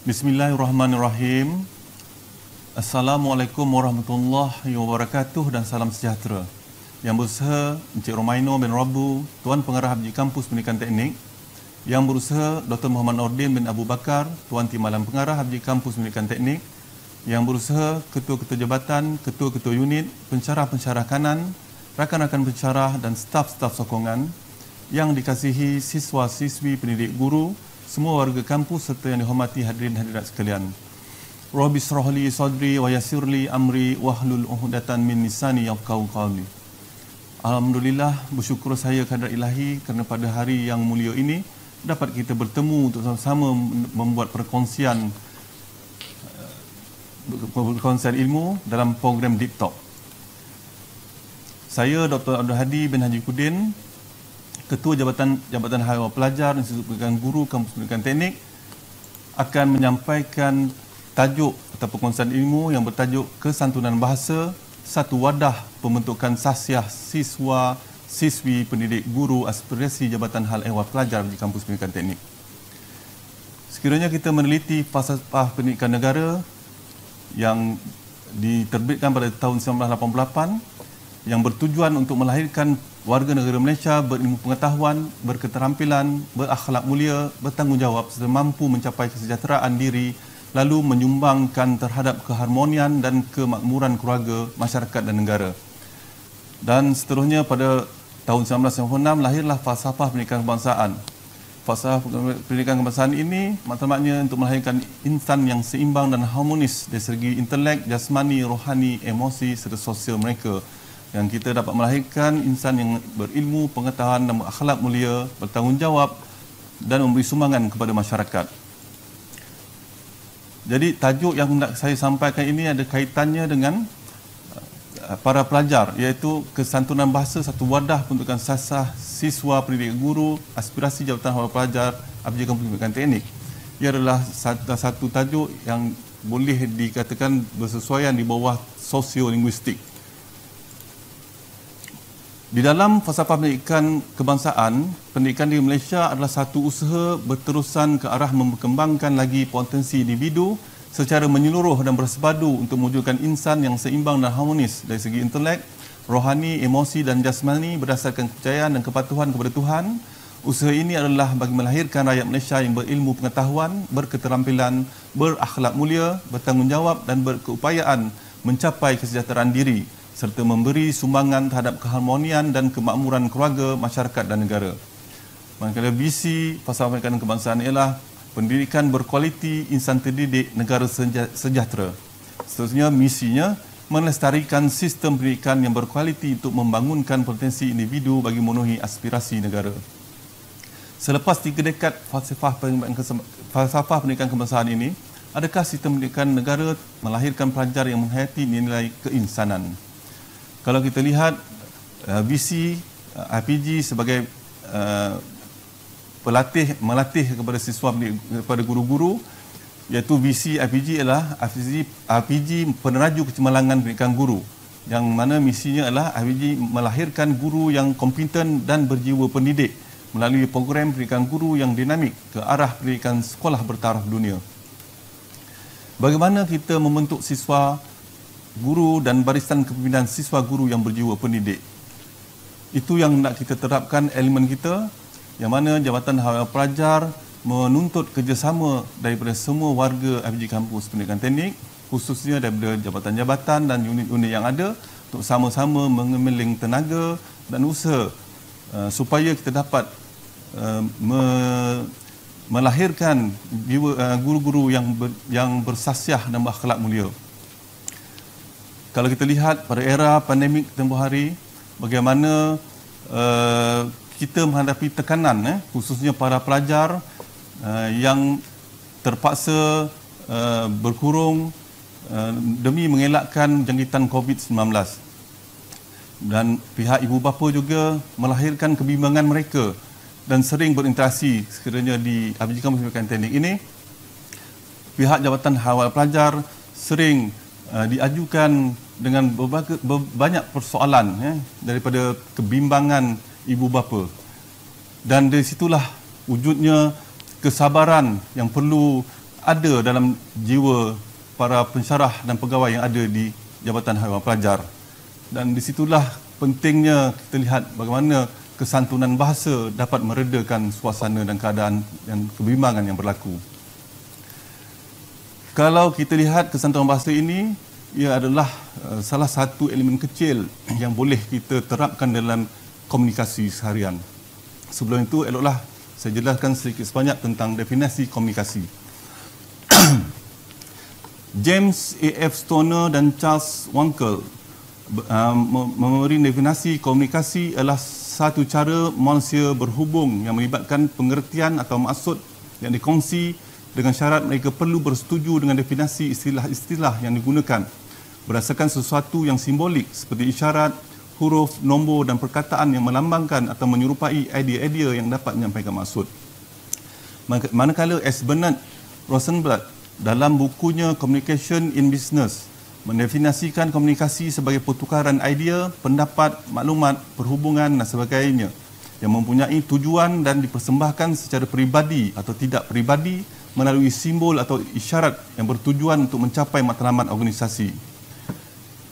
Bismillahirrahmanirrahim. Assalamualaikum warahmatullahi wabarakatuh dan salam sejahtera. Yang berusaha Encik Romaino bin Rabu, Tuan Pengarah Habji Kampus Pendidikan Teknik. Yang berusaha Dr. Muhammad Nordin bin Abu Bakar, Tuan Timbalan Pengarah Habji Kampus Pendidikan Teknik. Yang berusaha Ketua-Ketua Jabatan, Ketua-Ketua Unit, Pensyarah-Pensyarah Kanan, rakan-rakan pensyarah dan staf-staf sokongan. Yang dikasihi siswa-siswi, pendidik guru, semua warga kampus serta yang dihormati hadirin hadirat sekalian. Rabbi shrah li sadri wa yassir li amri wahlul 'uqdatan min lisani yafqahu qawli. Alhamdulillah, bersyukur saya kehadrat Ilahi kerana pada hari yang mulia ini dapat kita bertemu untuk sama-sama membuat perkongsian ilmu dalam program Deep Talk. Saya Dr. Abdul Hadi bin Haji Kudin, Ketua Jabatan Hal Ehwal Pelajar Institut Pendidikan Guru Kampus Pendidikan Teknik, akan menyampaikan tajuk atau perkongsian ilmu yang bertajuk Kesantunan Bahasa, satu wadah pembentukan sasiah siswa, siswi, pendidik guru aspirasi Jabatan Hal Ehwal Pelajar di Kampus Pendidikan Teknik. Sekiranya kita meneliti falsafah pendidikan negara yang diterbitkan pada tahun 1988 yang bertujuan untuk melahirkan warga negara Malaysia berilmu pengetahuan, berketerampilan, berakhlak mulia, bertanggungjawab serta mampu mencapai kesejahteraan diri, lalu menyumbangkan terhadap keharmonian dan kemakmuran keluarga, masyarakat dan negara. Dan seterusnya pada tahun 1996 lahirlah falsafah pendidikan kebangsaan. Falsafah pendidikan kebangsaan ini maknanya untuk melahirkan insan yang seimbang dan harmonis dari segi intelek, jasmani, rohani, emosi serta sosial mereka. Yang kita dapat melahirkan insan yang berilmu, pengetahuan dan berakhlak mulia, bertanggungjawab dan memberi sumbangan kepada masyarakat. Jadi tajuk yang nak saya sampaikan ini ada kaitannya dengan para pelajar, iaitu kesantunan bahasa, satu wadah pembentukan sasah siswa, pendidik guru, aspirasi Jabatan Hal Ehwal Pelajar Habji Kampus Pendidikan Teknik. Ia adalah satu tajuk yang boleh dikatakan bersesuaian di bawah sosiolinguistik. Di dalam falsafah pendidikan kebangsaan, pendidikan di Malaysia adalah satu usaha berterusan ke arah mengembangkan lagi potensi individu secara menyeluruh dan bersepadu untuk mewujudkan insan yang seimbang dan harmonis dari segi intelek, rohani, emosi dan jasmani berdasarkan kepercayaan dan kepatuhan kepada Tuhan. Usaha ini adalah bagi melahirkan rakyat Malaysia yang berilmu pengetahuan, berketerampilan, berakhlak mulia, bertanggungjawab dan berkeupayaan mencapai kesejahteraan diri serta memberi sumbangan terhadap keharmonian dan kemakmuran keluarga, masyarakat dan negara. Manakala visi falsafah pendidikan kebangsaan ialah pendidikan berkualiti, insan terdidik, negara sejahtera. Seterusnya misinya melestarikan sistem pendidikan yang berkualiti untuk membangunkan potensi individu bagi memenuhi aspirasi negara. Selepas 3 dekad falsafah pendidikan kebangsaan ini, adakah sistem pendidikan negara melahirkan pelajar yang menghayati nilai keinsanan? Kalau kita lihat visi IPG sebagai melatih kepada siswa, kepada guru-guru, iaitu visi IPG ialah IPG peneraju kecemerlangan pendidikan guru, yang mana misinya adalah IPG melahirkan guru yang kompeten dan berjiwa pendidik melalui program pendidikan guru yang dinamik ke arah pendidikan sekolah bertaraf dunia. Bagaimana kita membentuk siswa guru dan barisan kepimpinan siswa guru yang berjiwa pendidik? Itu yang nak kita terapkan elemen kita, yang mana Jabatan Hal Ehwal Pelajar menuntut kerjasama daripada semua warga FG Kampus Pendidikan Teknik, khususnya daripada jabatan-jabatan dan unit-unit yang ada, untuk sama-sama mengemeling tenaga dan usaha supaya kita dapat melahirkan guru-guru yang bersasiah dan berakhlak mulia. Kalau kita lihat pada era pandemik tempoh hari, bagaimana kita menghadapi tekanan, khususnya para pelajar yang terpaksa berkurung demi mengelakkan jangkitan COVID-19. Dan pihak ibu bapa juga melahirkan kebimbangan mereka dan sering berinteraksi sekiranya di Habji Kampus Pendidikan Teknik ini. Pihak Jabatan Hal Ehwal Pelajar sering diajukan dengan banyak persoalan daripada kebimbangan ibu bapa. Dan dari situlah wujudnya kesabaran yang perlu ada dalam jiwa para pensyarah dan pegawai yang ada di Jabatan Hal Ehwal Pelajar. Dan di situlah pentingnya kita lihat bagaimana kesantunan bahasa dapat meredakan suasana dan keadaan dan kebimbangan yang berlaku. Kalau kita lihat kesantunan bahasa ini, ia adalah salah satu elemen kecil yang boleh kita terapkan dalam komunikasi seharian. Sebelum itu, eloklah saya jelaskan sedikit sebanyak tentang definisi komunikasi. James A.F. Stoner dan Charles Wankel memberi definisi komunikasi adalah satu cara manusia berhubung yang melibatkan pengertian atau maksud yang dikongsi dengan syarat mereka perlu bersetuju dengan definisi istilah-istilah yang digunakan berdasarkan sesuatu yang simbolik seperti isyarat, huruf, nombor dan perkataan yang melambangkan atau menyerupai idea-idea yang dapat menyampaikan maksud. Manakala S. Bernard Rosenblatt dalam bukunya Communication in Business mendefinisikan komunikasi sebagai pertukaran idea, pendapat, maklumat, perhubungan dan sebagainya yang mempunyai tujuan dan dipersembahkan secara peribadi atau tidak peribadi melalui simbol atau isyarat yang bertujuan untuk mencapai matlamat organisasi.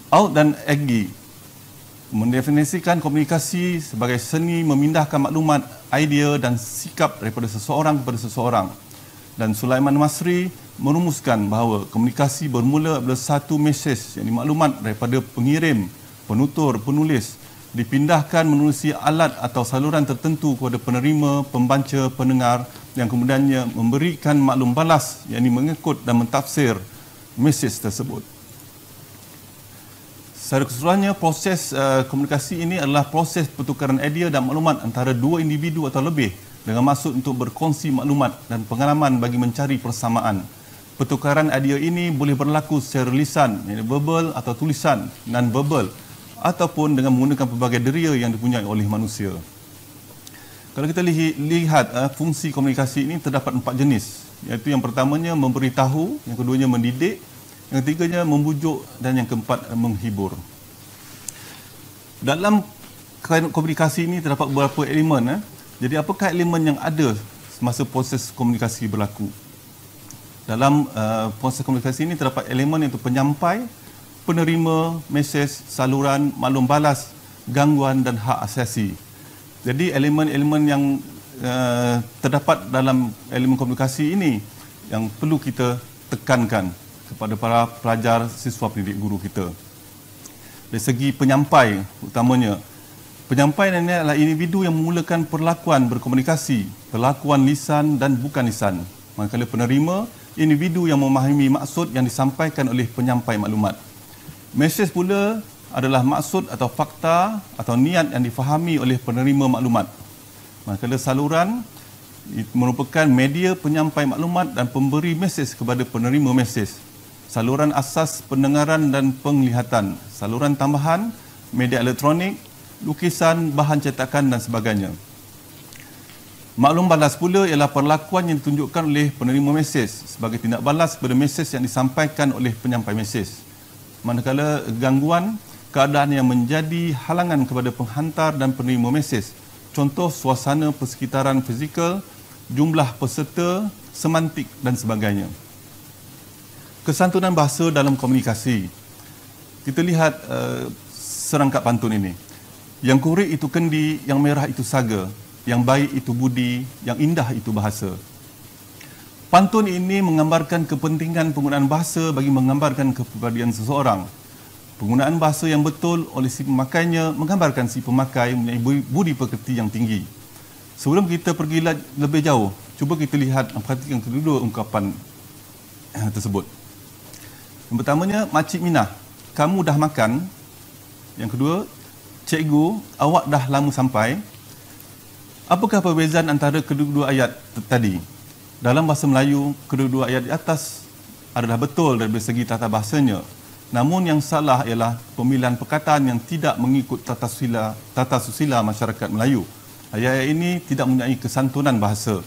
Out dan Eggy mendefinisikan komunikasi sebagai seni memindahkan maklumat, idea dan sikap daripada seseorang kepada seseorang. Dan Sulaiman Masri merumuskan bahawa komunikasi bermula pada satu mesej, yakni maklumat daripada pengirim, penutur, penulis, dipindahkan menerusi alat atau saluran tertentu kepada penerima, pembaca, pendengar yang kemudiannya memberikan maklum balas, yakni mengikut dan mentafsir mesej tersebut. Secara keseluruhannya, proses komunikasi ini adalah proses pertukaran idea dan maklumat antara dua individu atau lebih dengan maksud untuk berkongsi maklumat dan pengalaman bagi mencari persamaan. Pertukaran idea ini boleh berlaku secara lisan, iaitu verbal atau tulisan, non-verbal, ataupun dengan menggunakan pelbagai deria yang dipunyai oleh manusia. Kalau kita lihat fungsi komunikasi ini terdapat 4 jenis, iaitu yang pertamanya memberitahu, yang keduanya mendidik, yang ketiganya membujuk dan yang keempat menghibur. Dalam komunikasi ini terdapat beberapa elemen. Jadi apakah elemen yang ada semasa proses komunikasi berlaku? Dalam proses komunikasi ini terdapat elemen iaitu penyampai, penerima, mesej, saluran, maklum balas, gangguan dan hak asasi. Jadi elemen-elemen yang terdapat dalam elemen komunikasi ini yang perlu kita tekankan kepada para pelajar, siswa, pendidik, guru kita. Dari segi penyampai utamanya, penyampai ini adalah individu yang memulakan perlakuan berkomunikasi, perlakuan lisan dan bukan lisan. Manakala penerima, individu yang memahami maksud yang disampaikan oleh penyampai maklumat. Mesej pula adalah maksud atau fakta atau niat yang difahami oleh penerima maklumat. Manakala saluran merupakan media penyampai maklumat dan pemberi mesej kepada penerima mesej. Saluran asas pendengaran dan penglihatan, saluran tambahan, media elektronik, lukisan, bahan cetakan dan sebagainya. Maklum balas pula ialah perlakuan yang ditunjukkan oleh penerima mesej sebagai tindak balas kepada mesej yang disampaikan oleh penyampai mesej. Manakala gangguan, keadaan yang menjadi halangan kepada penghantar dan penerima mesej. Contoh suasana persekitaran fizikal, jumlah peserta, semantik dan sebagainya. Kesantunan bahasa dalam komunikasi. Kita lihat serangkap pantun ini. Yang kurik itu kendi, yang merah itu saga, yang baik itu budi, yang indah itu bahasa. Pantun ini menggambarkan kepentingan penggunaan bahasa bagi menggambarkan kepribadian seseorang. Penggunaan bahasa yang betul oleh si pemakainya menggambarkan si pemakai mempunyai budi pekerti yang tinggi. Sebelum kita pergi lebih jauh, cuba kita lihat perhatikan kedua ungkapan tersebut. Yang pertamanya, Makcik Minah, kamu dah makan. Yang kedua, Cikgu, awak dah lama sampai. Apakah perbezaan antara kedua-dua ayat tadi? Dalam bahasa Melayu, kedua-dua ayat di atas adalah betul dari segi tata bahasanya. Namun yang salah ialah pemilihan perkataan yang tidak mengikut tata susila masyarakat Melayu. Ayat-ayat ini tidak mempunyai kesantunan bahasa.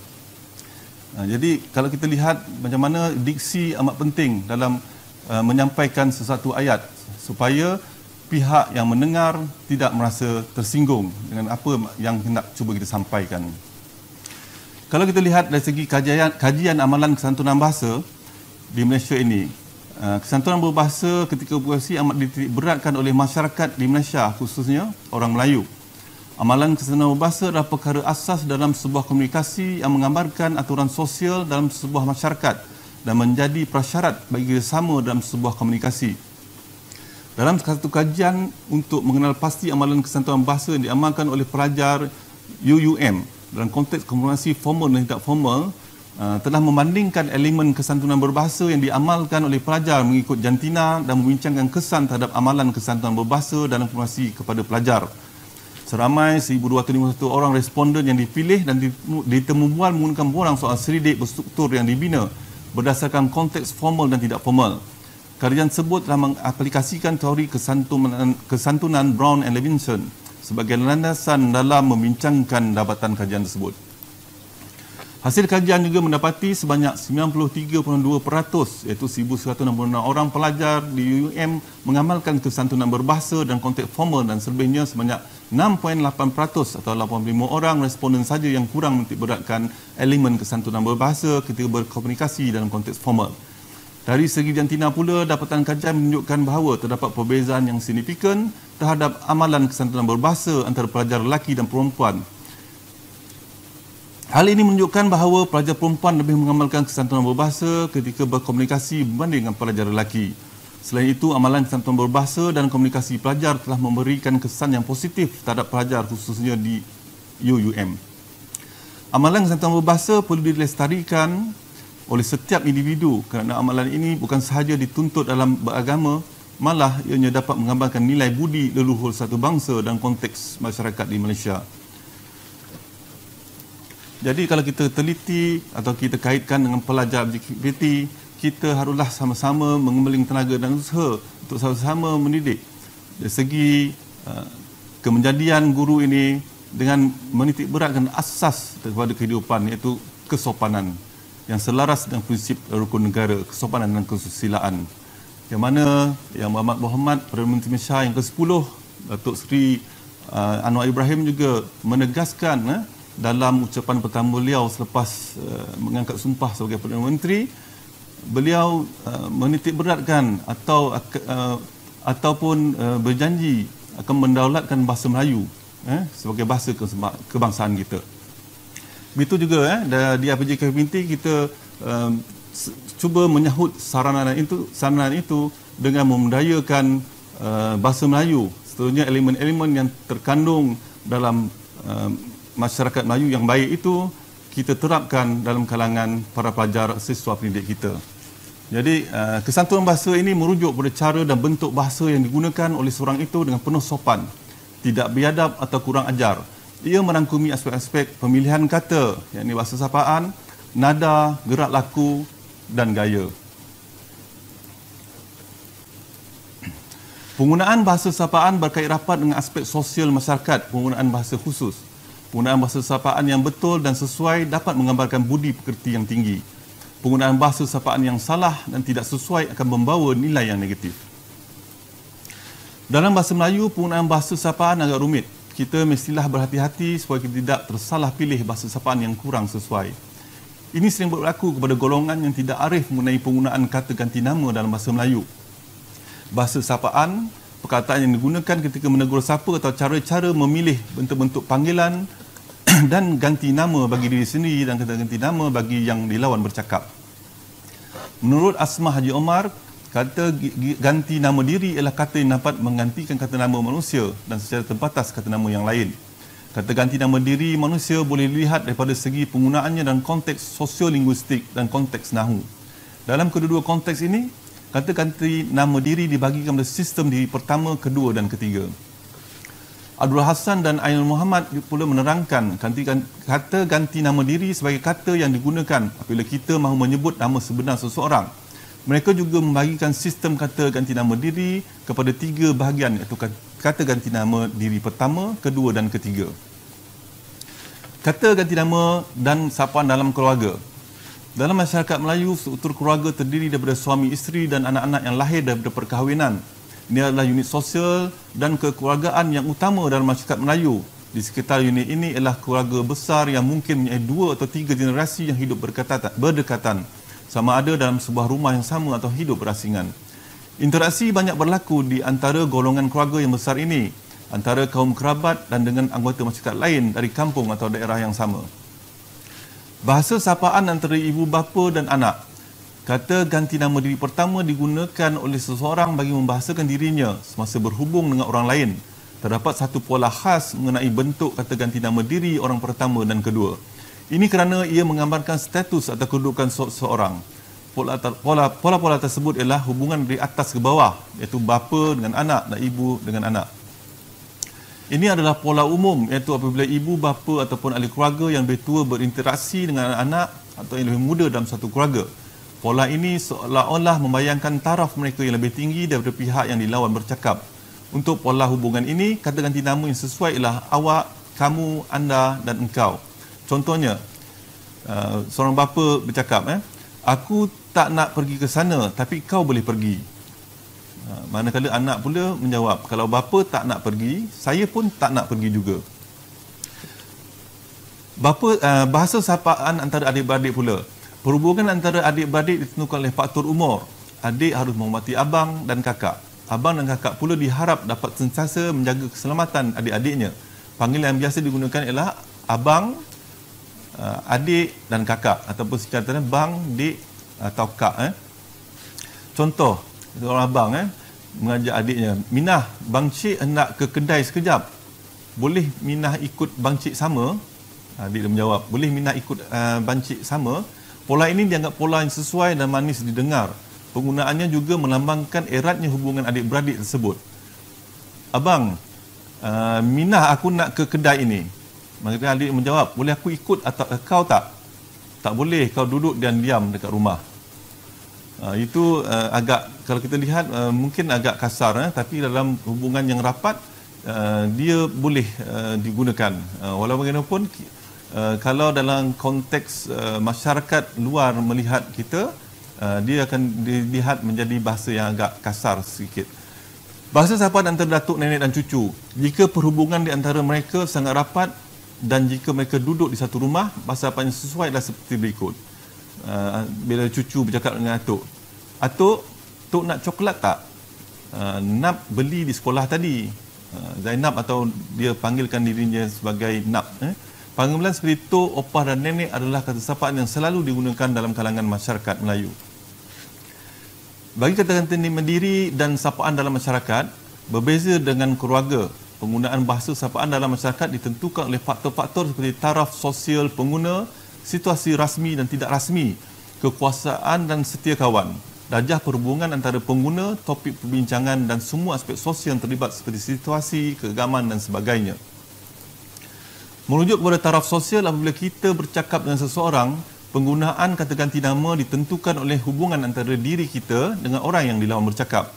Jadi kalau kita lihat macam mana diksi amat penting dalam menyampaikan sesuatu ayat supaya pihak yang mendengar tidak merasa tersinggung dengan apa yang hendak cuba kita sampaikan. Kalau kita lihat dari segi kajian amalan kesantunan bahasa, di Malaysia ini. Kesantunan berbahasa ketika berkomunikasi amat dititik beratkan oleh masyarakat di Malaysia, khususnya orang Melayu. Amalan kesantunan berbahasa adalah perkara asas dalam sebuah komunikasi yang menggambarkan aturan sosial dalam sebuah masyarakat dan menjadi prasyarat bagi kerjasama dalam sebuah komunikasi. Dalam satu kajian untuk mengenal pasti amalan kesantunan bahasa yang diamalkan oleh pelajar UUM dalam konteks komunikasi formal dan tidak formal, telah membandingkan elemen kesantunan berbahasa yang diamalkan oleh pelajar mengikut jantina dan membincangkan kesan terhadap amalan kesantunan berbahasa dalam komunikasi kepada pelajar. Seramai 1,251 orang responden yang dipilih dan ditemubual menggunakan borang soal selidik berstruktur yang dibina berdasarkan konteks formal dan tidak formal. Kajian tersebut telah mengaplikasikan teori kesantunan Brown and Levinson sebagai landasan dalam membincangkan dapatan kajian tersebut. Hasil kajian juga mendapati sebanyak 93.2% iaitu 1,166 orang pelajar di UUM mengamalkan kesantunan berbahasa dan konteks formal dan selebihnya sebanyak 6.8% atau 85 orang responden saja yang kurang menitik beratkan elemen kesantunan berbahasa ketika berkomunikasi dalam konteks formal. Dari segi jantina pula, dapatan kajian menunjukkan bahawa terdapat perbezaan yang signifikan terhadap amalan kesantunan berbahasa antara pelajar lelaki dan perempuan. Hal ini menunjukkan bahawa pelajar perempuan lebih mengamalkan kesantunan berbahasa ketika berkomunikasi berbanding dengan pelajar lelaki. Selain itu, amalan kesantunan berbahasa dan komunikasi pelajar telah memberikan kesan yang positif terhadap pelajar khususnya di UUM. Amalan kesantunan berbahasa perlu dilestarikan oleh setiap individu kerana amalan ini bukan sahaja dituntut dalam beragama, malah ianya dapat menggambarkan nilai budi leluhur satu bangsa dan konteks masyarakat di Malaysia. Jadi kalau kita teliti atau kita kaitkan dengan pelajar LGBT, kita haruslah sama-sama mengembeling tenaga dan usaha untuk sama-sama mendidik. Dari segi kemenjadian guru ini dengan menitik beratkan asas kepada kehidupan iaitu kesopanan yang selaras dengan prinsip rukun negara, kesopanan dan kesusilaan. Yang mana Yang Amat Berhormat Perdana Menteri Malaysia yang ke-10 Datuk Seri Anwar Ibrahim juga menegaskan dalam ucapan pertama beliau selepas mengangkat sumpah sebagai Perdana Menteri, beliau menitik beratkan ataupun berjanji akan mendaulatkan bahasa Melayu sebagai bahasa kebangsaan kita. Begitu juga di APJ Kepinti kita cuba menyahut saranan itu dengan memendayakan bahasa Melayu. Seterusnya elemen-elemen yang terkandung dalam masyarakat Melayu yang baik itu kita terapkan dalam kalangan para pelajar siswa pendidik kita. Jadi kesantunan bahasa ini merujuk pada cara dan bentuk bahasa yang digunakan oleh seorang itu dengan penuh sopan, tidak biadab atau kurang ajar. Ia merangkumi aspek-aspek pemilihan kata, yakni bahasa sapaan, nada, gerak laku dan gaya. Penggunaan bahasa sapaan berkait rapat dengan aspek sosial masyarakat, penggunaan bahasa khusus. Penggunaan bahasa sapaan yang betul dan sesuai dapat menggambarkan budi pekerti yang tinggi. Penggunaan bahasa sapaan yang salah dan tidak sesuai akan membawa nilai yang negatif. Dalam bahasa Melayu, penggunaan bahasa sapaan agak rumit. Kita mestilah berhati-hati supaya kita tidak tersalah pilih bahasa sapaan yang kurang sesuai. Ini sering berlaku kepada golongan yang tidak arif mengenai penggunaan kata ganti nama dalam bahasa Melayu. Bahasa sapaan, perkataan yang digunakan ketika menegur siapa atau cara-cara memilih bentuk-bentuk panggilan dan ganti nama bagi diri sendiri dan kata ganti nama bagi yang dilawan bercakap. Menurut Asma Haji Omar, kata ganti nama diri ialah kata yang dapat menggantikan kata nama manusia dan secara terbatas kata nama yang lain. Kata ganti nama diri manusia boleh dilihat daripada segi penggunaannya dalam konteks sosiolinguistik dan konteks nahu. Dalam kedua-dua konteks ini, kata ganti nama diri dibagikan pada sistem diri pertama, kedua dan ketiga. Abdul Hassan dan Ainul Muhammad pula menerangkan kata ganti nama diri sebagai kata yang digunakan apabila kita mahu menyebut nama sebenar seseorang. Mereka juga membagikan sistem kata ganti nama diri kepada 3 bahagian, iaitu kata ganti nama diri pertama, kedua dan ketiga. Kata ganti nama dan sapaan dalam keluarga. Dalam masyarakat Melayu, struktur keluarga terdiri daripada suami isteri dan anak-anak yang lahir daripada perkahwinan. Ini adalah unit sosial dan kekeluargaan yang utama dalam masyarakat Melayu. Di sekitar unit ini ialah keluarga besar yang mungkin mempunyai 2 atau 3 generasi yang hidup berdekatan. sama ada dalam sebuah rumah yang sama atau hidup berasingan. Interaksi banyak berlaku di antara golongan keluarga yang besar ini, antara kaum kerabat dan dengan anggota masyarakat lain dari kampung atau daerah yang sama. Bahasa sapaan antara ibu bapa dan anak. Kata ganti nama diri pertama digunakan oleh seseorang bagi membahasakan dirinya semasa berhubung dengan orang lain. Terdapat satu pola khas mengenai bentuk kata ganti nama diri orang pertama dan kedua. Ini kerana ia menggambarkan status atau kedudukan seseorang. Pola-pola tersebut ialah hubungan dari atas ke bawah, iaitu bapa dengan anak dan ibu dengan anak. Ini adalah pola umum, iaitu apabila ibu, bapa ataupun ahli keluarga yang lebih tua berinteraksi dengan anak atau yang lebih muda dalam satu keluarga. Pola ini seolah-olah membayangkan taraf mereka yang lebih tinggi daripada pihak yang dilawan bercakap. Untuk pola hubungan ini, kata ganti nama yang sesuai ialah awak, kamu, anda dan engkau. Contohnya, seorang bapa bercakap, aku tak nak pergi ke sana tapi kau boleh pergi. Manakala anak pula menjawab, kalau bapa tak nak pergi, saya pun tak nak pergi juga. Bahasa sapaan antara adik-beradik pula. Perhubungan antara adik-beradik ditentukan oleh faktor umur. Adik harus menghormati abang dan kakak. Abang dan kakak pula diharap dapat sentiasa menjaga keselamatan adik-adiknya. Panggilan yang biasa digunakan ialah abang, adik dan kakak, ataupun singkatannya bang, dik atau kak. Contoh, seorang abang mengajak adiknya, Minah, bang cik hendak ke kedai sekejap, boleh Minah ikut bang cik sama? Adik dia menjawab, boleh Minah ikut bang cik sama. Pola ini dianggap pola yang sesuai dan manis didengar. Penggunaannya juga melambangkan eratnya hubungan adik-beradik tersebut. Abang, Minah aku nak ke kedai ini. Maka adik menjawab, boleh aku ikut atau kau tak? Tak boleh, kau duduk dan diam dekat rumah. Itu agak, kalau kita lihat mungkin agak kasar, tapi dalam hubungan yang rapat dia boleh digunakan. Walau bagaimanapun, kalau dalam konteks masyarakat luar melihat kita, dia akan dilihat menjadi bahasa yang agak kasar sedikit. Bahasa sapaan antara datuk, nenek dan cucu. Jika perhubungan di antara mereka sangat rapat dan jika mereka duduk di satu rumah, bahasa sapaan yang sesuai adalah seperti berikut. Bila cucu bercakap dengan atuk, atuk, tok nak coklat tak? Nap beli di sekolah tadi. Zainab, atau dia panggilkan dirinya sebagai Nap. Panggilan seperti tok, opah dan nenek adalah kata sapaan yang selalu digunakan dalam kalangan masyarakat Melayu. Bagi kata-kata mandiri dan sapaan dalam masyarakat, berbeza dengan keluarga. Penggunaan bahasa sapaan dalam masyarakat ditentukan oleh faktor-faktor seperti taraf sosial pengguna, situasi rasmi dan tidak rasmi, kekuasaan dan setia kawan, darjah perhubungan antara pengguna, topik perbincangan dan semua aspek sosial yang terlibat seperti situasi, keagamaan dan sebagainya. Merujuk kepada taraf sosial, apabila kita bercakap dengan seseorang, penggunaan kata ganti nama ditentukan oleh hubungan antara diri kita dengan orang yang dilawan bercakap.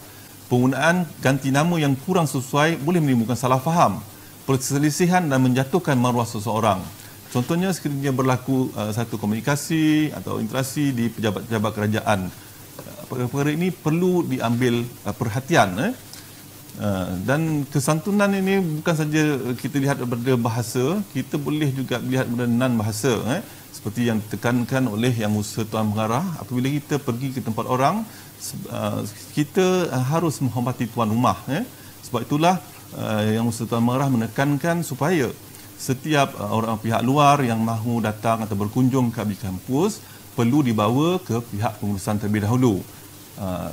Penggunaan ganti nama yang kurang sesuai boleh menimbulkan salah faham, perselisihan dan menjatuhkan maruah seseorang. Contohnya sekiranya berlaku satu komunikasi atau interaksi di pejabat-pejabat kerajaan. Perkara ini perlu diambil perhatian. Dan kesantunan ini bukan saja kita lihat daripada bahasa, kita boleh juga lihat daripada non-bahasa. Seperti yang ditekankan oleh Yang Usaha Tuan Pengarah, apabila kita pergi ke tempat orang, kita harus menghormati tuan rumah. Sebab itulah Yang Usaha Tuan Pengarah menekankan supaya setiap orang pihak luar yang mahu datang atau berkunjung ke kampus perlu dibawa ke pihak pengurusan terlebih dahulu.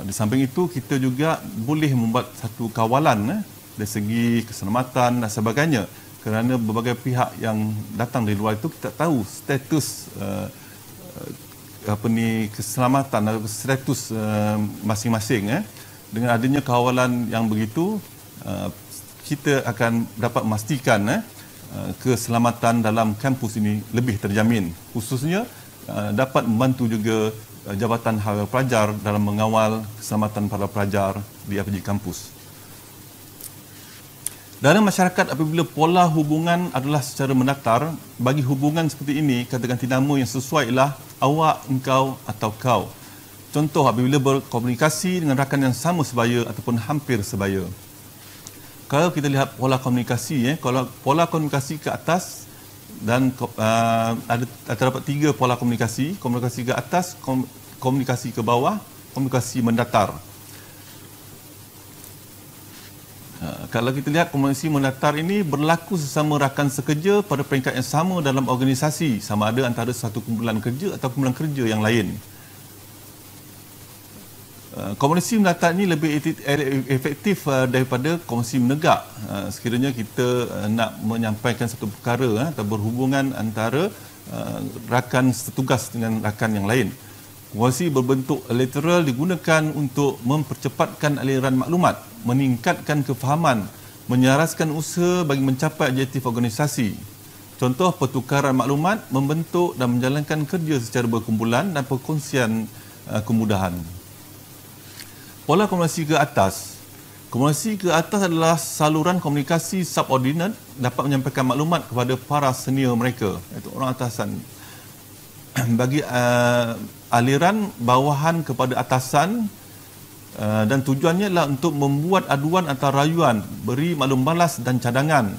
Di samping itu, kita juga boleh membuat satu kawalan dari segi keselamatan dan sebagainya, kerana berbagai pihak yang datang dari luar itu kita tahu status keselamatan atau status masing-masing. Dengan adanya kawalan yang begitu, kita akan dapat memastikan keselamatan dalam kampus ini lebih terjamin, khususnya dapat membantu juga Jabatan Hal Pelajar dalam mengawal keselamatan para pelajar di APJ kampus. Dalam masyarakat, apabila pola hubungan adalah secara mendatar, bagi hubungan seperti ini, kata ganti nama yang sesuai ialah awak, engkau atau kau. Contoh, apabila berkomunikasi dengan rakan yang sama sebaya ataupun hampir sebaya. Kalau kita lihat pola komunikasi, kalau pola komunikasi ke atas, dan terdapat 3 pola komunikasi. Komunikasi ke atas, komunikasi ke bawah, komunikasi mendatar. Kalau kita lihat komunikasi mendatar ini berlaku sesama rakan sekerja pada peringkat yang sama dalam organisasi, sama ada antara satu kumpulan kerja atau kumpulan kerja yang lain. Komunikasi mendatar ini lebih efektif daripada komunikasi menegak. Sekiranya kita nak menyampaikan satu perkara atau berhubungan antara rakan setugas dengan rakan yang lain. Komunikasi berbentuk lateral digunakan untuk mempercepatkan aliran maklumat, meningkatkan kefahaman, menyelaraskan usaha bagi mencapai objektif organisasi. Contoh pertukaran maklumat, membentuk dan menjalankan kerja secara berkumpulan dan perkongsian kemudahan. Pola komunikasi ke atas. Komunikasi ke atas adalah saluran komunikasi subordinate dapat menyampaikan maklumat kepada para senior mereka, iaitu orang atasan. Bagi aliran bawahan kepada atasan, dan tujuannya adalah untuk membuat aduan atau rayuan, beri maklum balas dan cadangan.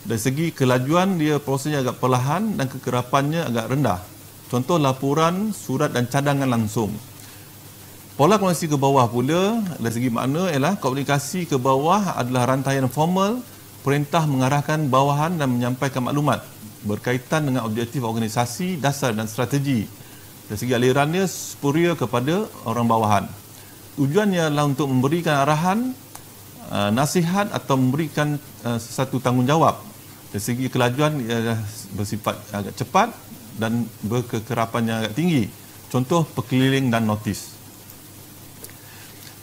Dari segi kelajuan, dia prosesnya agak perlahan dan kekerapannya agak rendah. Contoh laporan, surat dan cadangan langsung. Pola komunikasi ke bawah pula, dari segi makna ialah komunikasi ke bawah adalah rantaian formal, perintah mengarahkan bawahan dan menyampaikan maklumat berkaitan dengan objektif organisasi, dasar dan strategi. Dari segi alirannya superior kepada orang bawahan. Tujuannya adalah untuk memberikan arahan, nasihat atau memberikan sesuatu tanggungjawab. Dari segi kelajuan ia bersifat agak cepat dan berkekerapannya agak tinggi. Contoh perkeliling dan notis.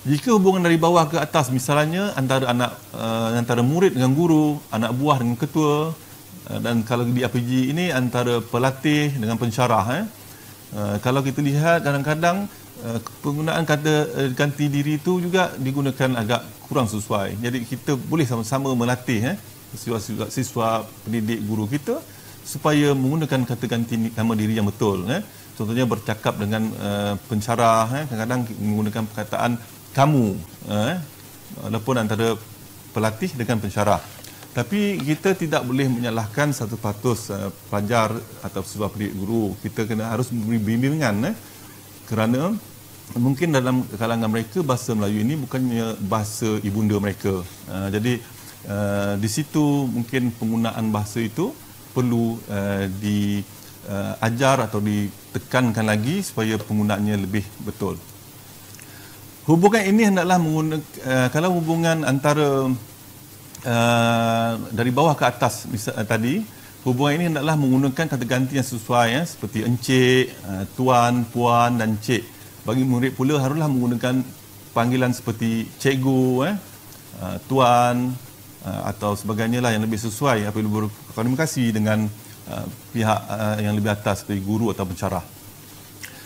Jika hubungan dari bawah ke atas, misalnya antara murid dengan guru, anak buah dengan ketua, dan kalau di RPG ini antara pelatih dengan pensyarah. Kalau kita lihat kadang-kadang penggunaan kata ganti diri itu juga digunakan agak kurang sesuai. Jadi kita boleh sama-sama melatih siswa pendidik guru kita supaya menggunakan kata ganti nama diri yang betul. Contohnya bercakap dengan pensyarah, kadang-kadang menggunakan perkataan kamu, walaupun antara pelatih dengan pensyarah. Tapi kita tidak boleh menyalahkan satu patus pelajar atau siswa pendidik guru. Kita harus memberi bimbingan, kerana mungkin dalam kalangan mereka bahasa Melayu ini bukannya bahasa ibunda mereka. Jadi di situ mungkin penggunaan bahasa itu perlu diajar atau ditekankan lagi supaya penggunaannya lebih betul. Hubungan ini hendaklah menggunakan, kalau hubungan antara dari bawah ke atas tadi, hubungan ini hendaklah menggunakan kata ganti yang sesuai, seperti encik, tuan, puan dan cik. Bagi murid pula haruslah menggunakan panggilan seperti cikgu, tuan atau sebagainya lah yang lebih sesuai apabila berkomunikasi dengan pihak yang lebih atas seperti guru atau pensyarah.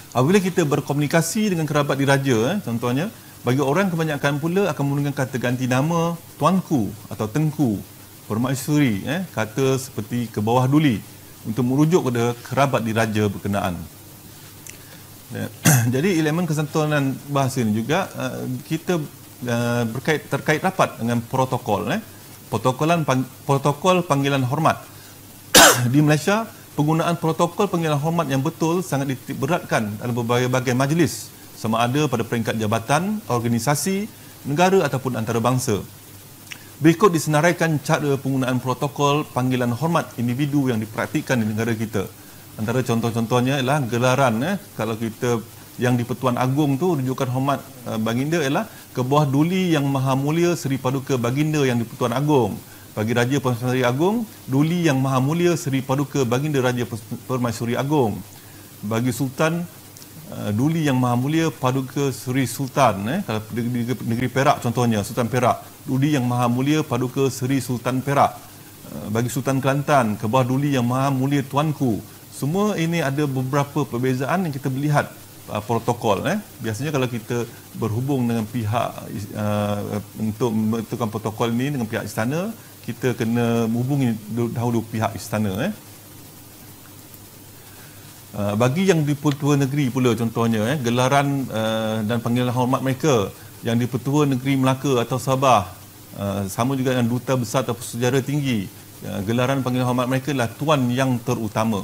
Apabila kita berkomunikasi dengan kerabat diraja, contohnya, bagi orang kebanyakan pula akan menggunakan kata ganti nama tuanku atau tengku, permaisuri, kata seperti ke bawah duli untuk merujuk kepada kerabat diraja berkenaan. Jadi elemen kesantunan bahasa ini juga kita terkait rapat dengan protokol. Protokol panggilan hormat. Di Malaysia, penggunaan protokol panggilan hormat yang betul sangat dititikberatkan dalam berbagai-bagai majlis, sama ada pada peringkat jabatan, organisasi, negara ataupun antarabangsa. Berikut disenaraikan cara penggunaan protokol panggilan hormat individu yang dipraktikkan di negara kita. Antara contoh-contohnya ialah gelaran. Kalau kita yang di Pertuan Agong tu, rujukan hormat baginda ialah ke bawah duli yang maha mulia Seri Paduka Baginda yang di Pertuan Agong. Bagi Raja Permaisuri Agong, duli yang maha mulia Seri Paduka Baginda Raja Permaisuri Agong. Bagi Sultan, duli yang maha mulia Paduka Seri Sultan. Kalau di negeri Perak contohnya, Sultan Perak, duli yang maha mulia Paduka Seri Sultan Perak. Bagi Sultan Kelantan, ke bawah duli yang maha mulia Tuanku. Semua ini ada beberapa perbezaan yang kita melihat protokol. Biasanya kalau kita berhubung dengan pihak untuk membentukkan protokol ini dengan pihak istana, kita kena menghubungi dahulu pihak istana. Bagi yang di Pertua Negeri pula contohnya, gelaran dan panggilan hormat mereka yang di Pertua Negeri Melaka atau Sabah, sama juga dengan Duta Besar atau Sejarah Tinggi, gelaran panggilan hormat mereka adalah Tuan Yang Terutama.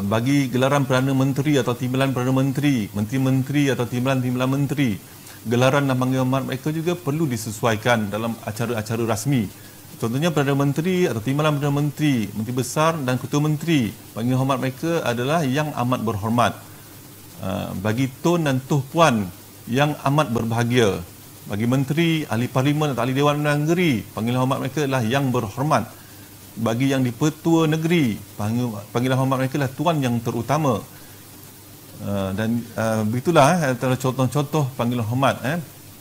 Bagi gelaran Perdana Menteri atau Timbalan Perdana Menteri, Menteri-Menteri atau Timbalan-Timbalan Menteri, gelaran dan panggilan hormat mereka juga perlu disesuaikan dalam acara-acara rasmi. Contohnya Perdana Menteri atau Timbalan Perdana Menteri, Menteri Besar dan Ketua Menteri, panggilan hormat mereka adalah yang amat berhormat. Bagi Tun dan Tuh Puan, yang amat berbahagia. Bagi Menteri, Ahli Parlimen atau Ahli Dewan Negeri, panggilan hormat mereka adalah yang berhormat. Bagi yang di-Pertua Negeri, panggilan hormat mereka adalah Tuan yang terutama. Dan begitulah antara contoh-contoh panggilan hormat.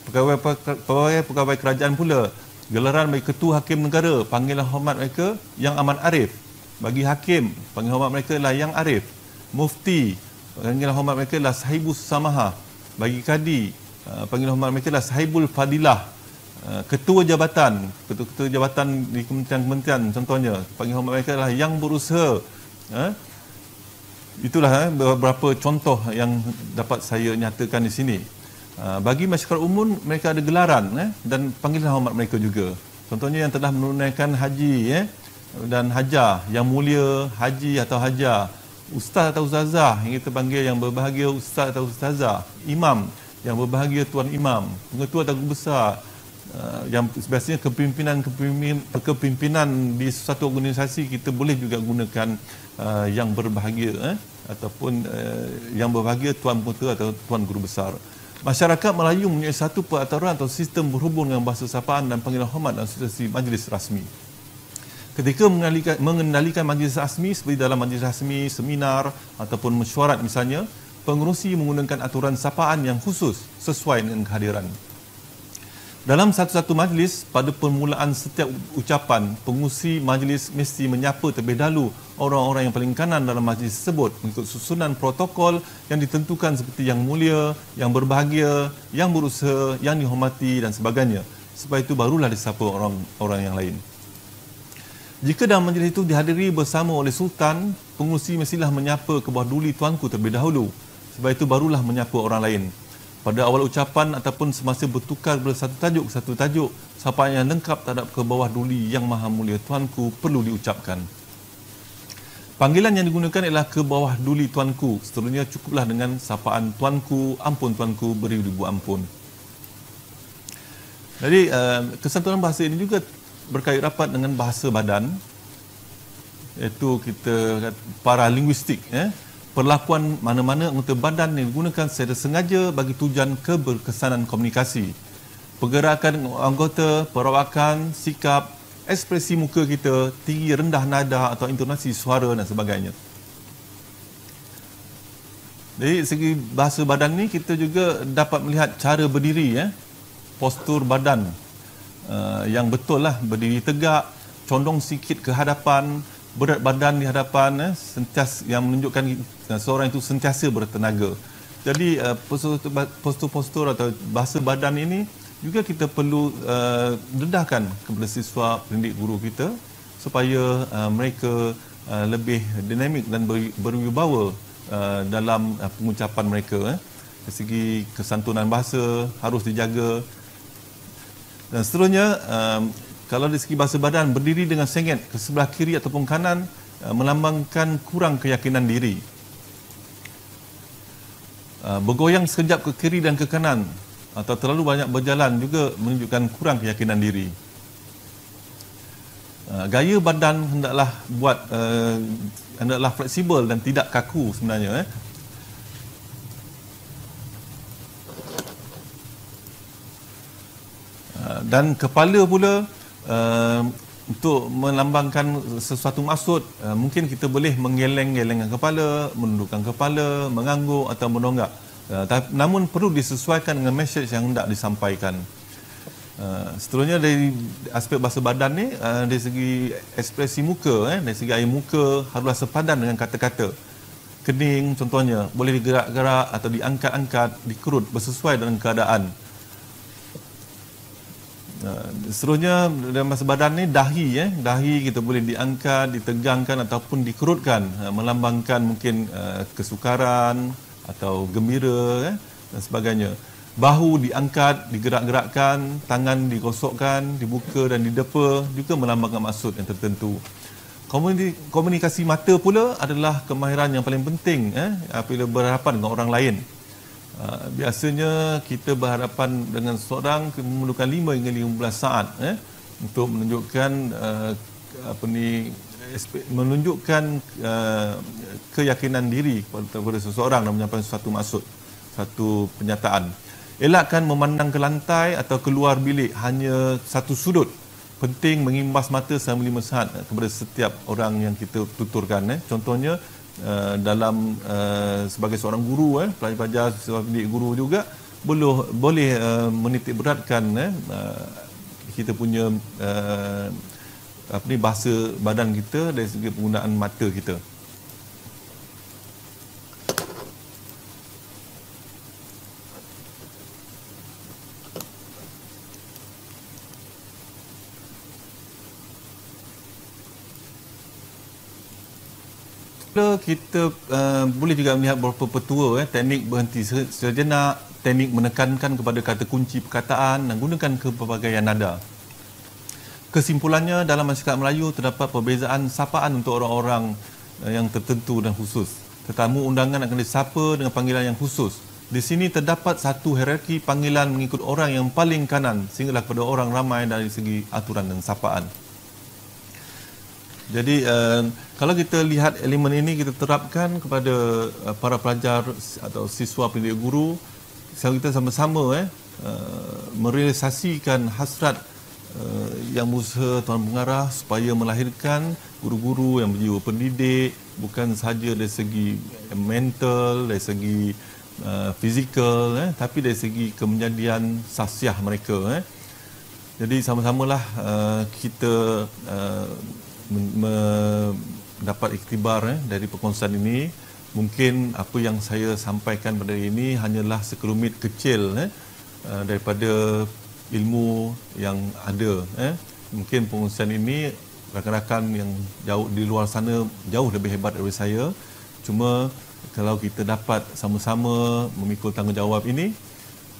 Pegawai kerajaan pula, gelaran bagi Ketua Hakim Negara, panggilan hormat mereka yang amat arif. Bagi Hakim, panggilan hormat mereka adalah yang arif. Mufti, panggilan hormat mereka adalah Sahibus Samaha. Bagi Kadi, panggilan hormat mereka adalah Sahibul Fadilah. Ketua jabatan di kementerian-kementerian contohnya, panggilan hormat mereka adalah yang berusaha. Itulah beberapa contoh yang dapat saya nyatakan di sini. Bagi masyarakat umum, mereka ada gelaran dan panggilan hormat mereka juga. Contohnya yang telah menunaikan haji dan hajah, yang mulia haji atau hajah, ustaz atau ustazah yang kita panggil yang berbahagia ustaz atau ustazah, imam yang berbahagia tuan imam, pengetua atau guru besar, yang biasanya kepimpinan di suatu organisasi kita boleh juga gunakan yang berbahagia ataupun yang berbahagia tuan pengetua atau tuan guru besar. Masyarakat Melayu mempunyai satu peraturan atau sistem berhubung dengan bahasa sapaan dan panggilan hormat dalam situasi majlis rasmi. Ketika mengendalikan majlis rasmi seperti dalam majlis rasmi, seminar ataupun mesyuarat misalnya, pengerusi menggunakan aturan sapaan yang khusus sesuai dengan kehadiran. Dalam satu-satu majlis, pada permulaan setiap ucapan, pengurusi majlis mesti menyapa terlebih dahulu orang-orang yang paling kanan dalam majlis tersebut mengikut susunan protokol yang ditentukan seperti yang mulia, yang berbahagia, yang berusaha, yang dihormati dan sebagainya. Sebab itu barulah disapa orang-orang yang lain. Jika dalam majlis itu dihadiri bersama oleh Sultan, pengurusi mestilah menyapa ke bawah duli tuanku terlebih dahulu. Sebab itu barulah menyapa orang lain. Pada awal ucapan ataupun semasa bertukar dari satu tajuk, sapaan yang lengkap terhadap ke bawah duli yang maha mulia tuanku perlu diucapkan. Panggilan yang digunakan ialah ke bawah duli tuanku. Seterusnya cukuplah dengan sapaan tuanku, ampun tuanku, beribu-ribu ampun. Jadi kesantunan bahasa ini juga berkait rapat dengan bahasa badan, iaitu kita para linguistik. Perlakuan mana-mana anggota badan yang digunakan secara sengaja bagi tujuan keberkesanan komunikasi. Pergerakan anggota, perawakan, sikap, ekspresi muka kita, tinggi rendah nada atau intonasi suara dan sebagainya. Dari segi bahasa badan ni kita juga dapat melihat cara berdiri, postur badan yang betul lah, berdiri tegak, condong sikit ke hadapan, berat badan di hadapan, sentiasa yang menunjukkan seorang itu sentiasa bertenaga. Jadi postur-postur atau bahasa badan ini juga kita perlu dedahkan kepada siswa pendidik guru kita supaya mereka lebih dinamik dan berwibawa dalam pengucapan mereka. Dari segi kesantunan bahasa harus dijaga. Dan seterusnya, kalau dari segi bahasa badan, berdiri dengan sengit ke sebelah kiri ataupun kanan melambangkan kurang keyakinan diri. Bergoyang sekejap ke kiri dan ke kanan atau terlalu banyak berjalan juga menunjukkan kurang keyakinan diri. Gaya badan hendaklah fleksibel dan tidak kaku sebenarnya. Dan kepala pula untuk melambangkan sesuatu maksud, mungkin kita boleh menggeleng-gelengkan kepala, menundukkan kepala, mengangguk atau mendongak. Namun perlu disesuaikan dengan mesej yang hendak disampaikan. Seterusnya dari aspek bahasa badan ni, dari segi ekspresi muka, dari segi air muka haruslah sepadan dengan kata-kata. Kening contohnya boleh digerak-gerak atau diangkat-angkat, dikerut bersesuai dengan keadaan. Seterusnya dalam bahasa badan ni dahi kita boleh diangkat, ditegangkan ataupun dikerutkan, melambangkan mungkin kesukaran atau gembira dan sebagainya. Bahu diangkat, digerak-gerakkan, tangan digosokkan, dibuka dan didepa juga melambangkan maksud yang tertentu. Komunikasi mata pula adalah kemahiran yang paling penting apabila berhadapan dengan orang lain. Biasanya kita berhadapan dengan seseorang memerlukan 5 hingga 15 saat untuk menunjukkan menunjukkan keyakinan diri kepada seseorang dan menyampaikan suatu maksud, satu pernyataan. Elakkan memandang ke lantai atau keluar bilik hanya satu sudut. Penting mengimbas mata selama 5 saat kepada setiap orang yang kita tuturkan. Contohnya dalam sebagai seorang guru, pelajar-pelajar sebagai guru juga boleh menitik beratkan kita punya bahasa badan kita dari segi penggunaan mata kita. Kita boleh juga melihat beberapa petua, teknik berhenti sejenak, teknik menekankan kepada kata kunci perkataan dan gunakan kepelbagaian nada. Kesimpulannya, dalam masyarakat Melayu terdapat perbezaan sapaan untuk orang-orang yang tertentu dan khusus. Tetamu undangan akan disapa dengan panggilan yang khusus. Di sini terdapat satu hierarki panggilan mengikut orang yang paling kanan sehinggalah kepada orang ramai dari segi aturan dan sapaan. Jadi kalau kita lihat elemen ini kita terapkan kepada para pelajar atau siswa pendidik guru, kita sama-sama merealisasikan hasrat yang berusaha Tuan Pengarah supaya melahirkan guru-guru yang berjiwa pendidik, bukan sahaja dari segi mental, dari segi fizikal, tapi dari segi kemenjadian sahsiah mereka. Jadi sama-samalah kita mendapat iktibar dari perkongsian ini. Mungkin apa yang saya sampaikan pada hari ini hanyalah sekelumit kecil daripada ilmu yang ada. Mungkin perkongsian ini rakan-rakan yang jauh di luar sana jauh lebih hebat daripada saya. Cuma kalau kita dapat sama-sama memikul tanggungjawab ini,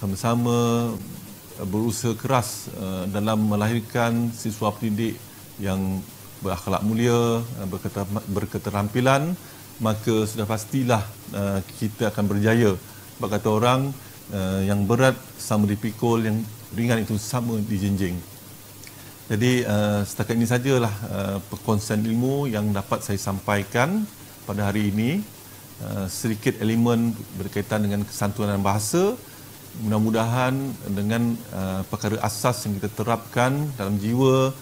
sama-sama berusaha keras dalam melahirkan siswa pendidik yang berakhlak mulia, berketerampilan, maka sudah pastilah kita akan berjaya. Sebab kata orang, yang berat sama dipikul, yang ringan itu sama dijinjing. Jadi setakat ini sajalah perkongsian ilmu yang dapat saya sampaikan pada hari ini. Sedikit elemen berkaitan dengan kesantunan bahasa. Mudah-mudahan dengan perkara asas yang kita terapkan dalam jiwa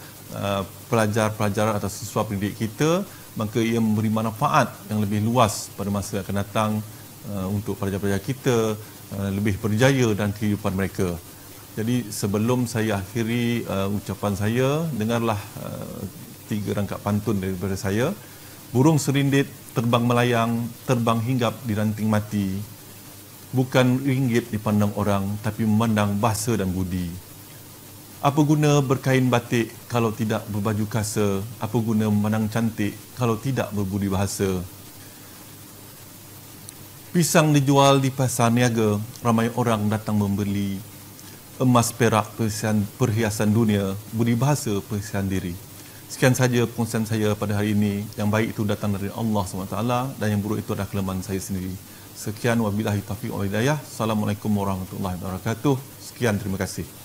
pelajar-pelajar atau siswa pendidik kita, maka ia memberi manfaat yang lebih luas pada masa yang akan datang untuk pelajar-pelajar kita lebih berjaya dalam kehidupan mereka. Jadi sebelum saya akhiri ucapan saya, dengarlah 3 rangkap pantun daripada saya. Burung serindit terbang melayang, terbang hinggap di ranting mati. Bukan ringgit dipandang orang, tapi memandang bahasa dan budi. Apa guna berkain batik kalau tidak berbaju kasa? Apa guna memandang cantik kalau tidak berbudi bahasa? Pisang dijual di pasar niaga, ramai orang datang membeli. Emas perak perhiasan dunia, budi bahasa perhiasan diri. Sekian saja perkongsian saya pada hari ini. Yang baik itu datang dari Allah SWT dan yang buruk itu adalah kelemahan saya sendiri. Sekian, wabillahi taufiq wal hidayah. Assalamualaikum warahmatullahi wabarakatuh. Sekian, terima kasih.